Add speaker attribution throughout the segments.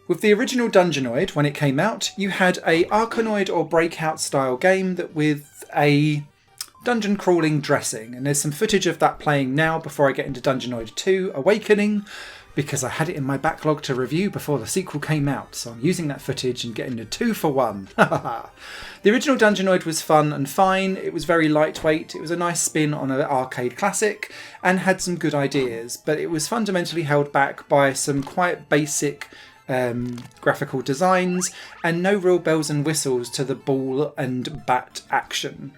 Speaker 1: With the original Dungeonoid, when it came out, you had a Arkanoid or Breakout style game that with a dungeon crawling dressing, and there's some footage of that playing now before I get into Dungeonoid 2 Awakening, because I had it in my backlog to review before the sequel came out, so I'm using that footage and getting a 2 for 1. The original Dungeonoid was fun and fine, it was very lightweight, it was a nice spin on an arcade classic, and had some good ideas, but it was fundamentally held back by some quite basic graphical designs and no real bells and whistles to the ball and bat action.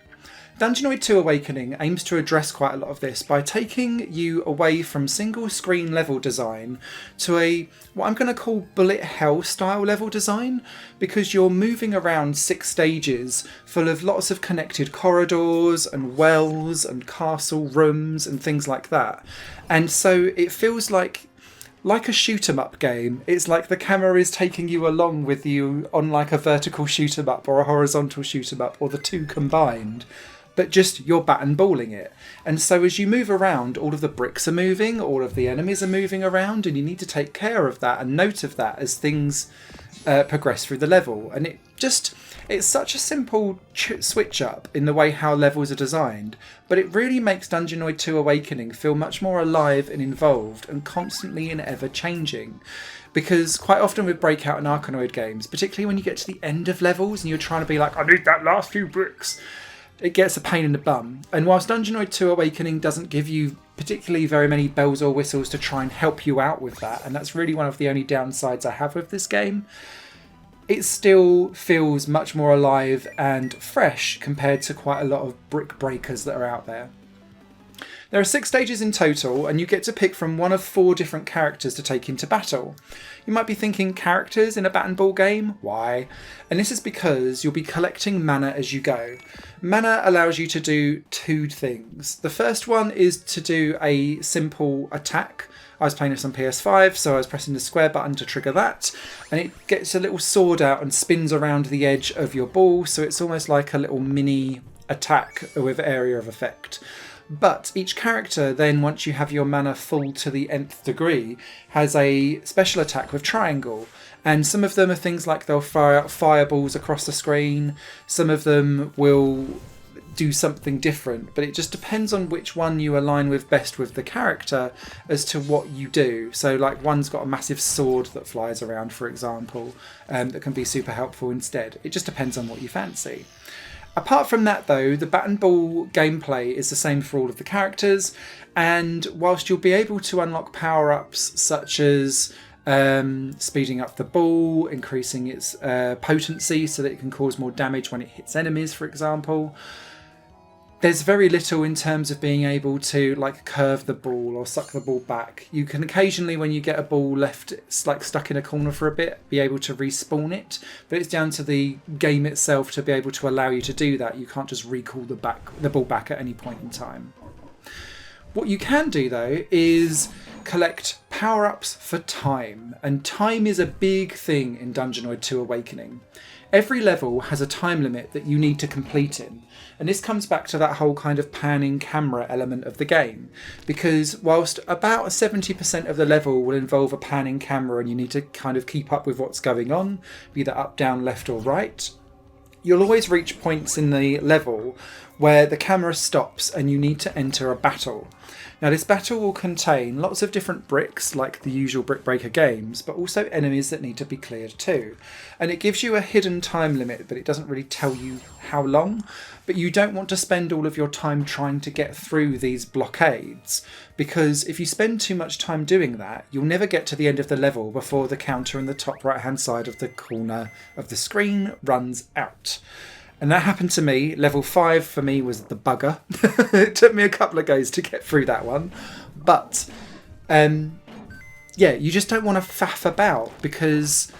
Speaker 1: Dungeonoid 2 Awakening aims to address quite a lot of this by taking you away from single screen level design to a what I'm going to call bullet hell style level design, because you're moving around 6 stages full of lots of connected corridors and wells and castle rooms and things like that. And so it feels like a shoot 'em up game. It's like the camera is taking you along with you on like a vertical shoot 'em up or a horizontal shoot 'em up, or the two combined, but just you're bat and balling it. And so as you move around, all of the bricks are moving, all of the enemies are moving around, and you need to take care of that and note of that as things progress through the level. And it's such a simple switch up in the way how levels are designed, but it really makes Dungeonoid 2 Awakening feel much more alive and involved and constantly and ever changing. Because quite often with Breakout and Arkanoid games, particularly when you get to the end of levels and you're trying to be like, I need that last few bricks, it gets a pain in the bum. And whilst Dungeonoid 2 Awakening doesn't give you particularly very many bells or whistles to try and help you out with that, and that's really one of the only downsides I have with this game, it still feels much more alive and fresh compared to quite a lot of brick breakers that are out there. There are 6 stages in total, and you get to pick from one of 4 different characters to take into battle. You might be thinking, characters in a bat and ball game? Why? And this is because you'll be collecting mana as you go. Mana allows you to do 2 things. The first one is to do a simple attack. I was playing this on PS5, so I was pressing the square button to trigger that, and it gets a little sword out and spins around the edge of your ball, so it's almost like a little mini attack with area of effect. But each character then, once you have your mana full to the nth degree, has a special attack with triangle. And some of them are things like they'll fire out fireballs across the screen. Some of them will do something different, but it just depends on which one you align with best with the character as to what you do. So like one's got a massive sword that flies around, for example, that can be super helpful instead. It just depends on what you fancy. Apart from that though, the bat and ball gameplay is the same for all of the characters, and whilst you'll be able to unlock power-ups such as speeding up the ball, increasing its potency so that it can cause more damage when it hits enemies, for example, there's very little in terms of being able to like curve the ball or suck the ball back. You can occasionally, when you get a ball left like stuck in a corner for a bit, be able to respawn it, but it's down to the game itself to be able to allow you to do that. You can't just recall the ball back at any point in time. What you can do though is collect power-ups for time, and time is a big thing in Dungeonoid 2 Awakening. Every level has a time limit that you need to complete in, and this comes back to that whole kind of panning camera element of the game, because whilst about 70% of the level will involve a panning camera and you need to kind of keep up with what's going on, either up, down, left or right, you'll always reach points in the level where the camera stops and you need to enter a battle. Now this battle will contain lots of different bricks like the usual Brick Breaker games, but also enemies that need to be cleared too. And it gives you a hidden time limit, but it doesn't really tell you how long. But you don't want to spend all of your time trying to get through these blockades, because if you spend too much time doing that, you'll never get to the end of the level before the counter in the top right hand side of the corner of the screen runs out. And that happened to me. Level 5 for me was the bugger. It took me a couple of goes to get through that one. But, yeah, you just don't want to faff about because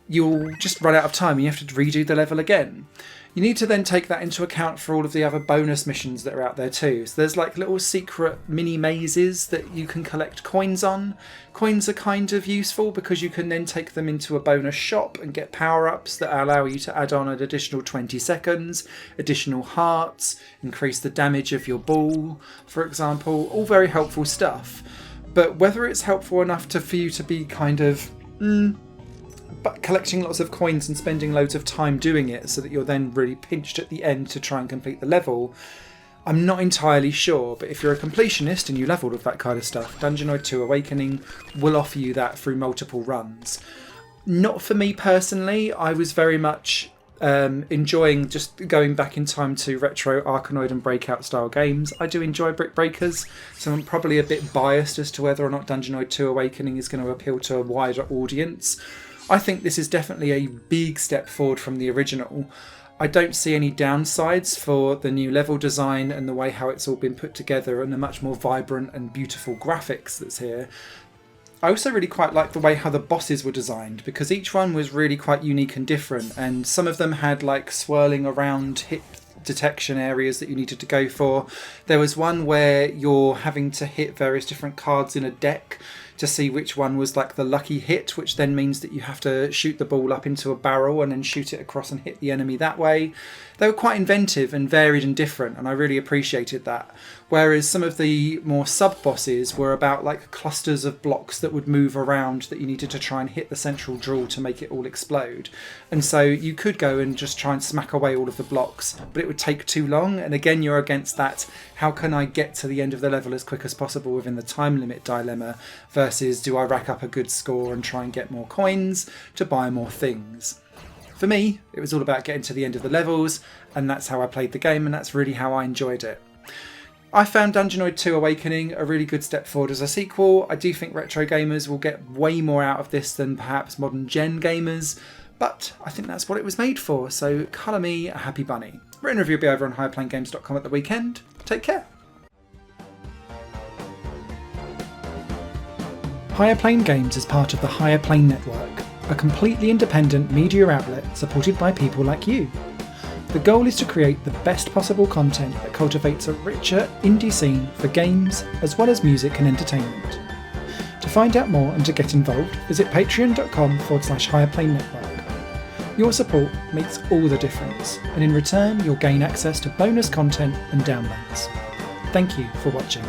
Speaker 1: you'll just run out of time and you have to redo the level again. You need to then take that into account for all of the other bonus missions that are out there too. So there's like little secret mini mazes that you can collect coins on. Coins are kind of useful because you can then take them into a bonus shop and get power-ups that allow you to add on an additional 20 seconds, additional hearts, increase the damage of your ball, for example. All very helpful stuff. But whether it's helpful enough for you to be kind of, but collecting lots of coins and spending loads of time doing it so that you're then really pinched at the end to try and complete the level. I'm not entirely sure, but if you're a completionist and you love all of that kind of stuff, Dungeonoid 2 Awakening will offer you that through multiple runs. Not for me personally. I was very much enjoying just going back in time to retro Arkanoid and Breakout style games. I do enjoy Brick Breakers, so I'm probably a bit biased as to whether or not Dungeonoid 2 Awakening is going to appeal to a wider audience. I think this is definitely a big step forward from the original. I don't see any downsides for the new level design and the way how it's all been put together and the much more vibrant and beautiful graphics that's here. I also really quite like the way how the bosses were designed, because each one was really quite unique and different, and some of them had like swirling around hit detection areas that you needed to go for. There was one where you're having to hit various different cards in a deck to see which one was like the lucky hit, which then means that you have to shoot the ball up into a barrel and then shoot it across and hit the enemy that way. They were quite inventive and varied and different, and I really appreciated that. Whereas some of the more sub-bosses were about like clusters of blocks that would move around that you needed to try and hit the central draw to make it all explode. And so you could go and just try and smack away all of the blocks, but it would take too long. And again, you're against that, how can I get to the end of the level as quick as possible within the time limit dilemma, versus do I rack up a good score and try and get more coins to buy more things. For me, it was all about getting to the end of the levels, and that's how I played the game, and that's really how I enjoyed it. I found Dungeonoid 2 Awakening a really good step forward as a sequel. I do think retro gamers will get way more out of this than perhaps modern gen gamers, but I think that's what it was made for, so colour me a happy bunny. Written review will be over on higherplayinggames.com at the weekend. Take care. Higher Plane Games is part of the Higher Plane Network, a completely independent media outlet supported by people like you. The goal is to create the best possible content that cultivates a richer indie scene for games as well as music and entertainment. To find out more and to get involved, visit patreon.com/Higherplane Network. Your support makes all the difference, and in return you'll gain access to bonus content and downloads. Thank you for watching.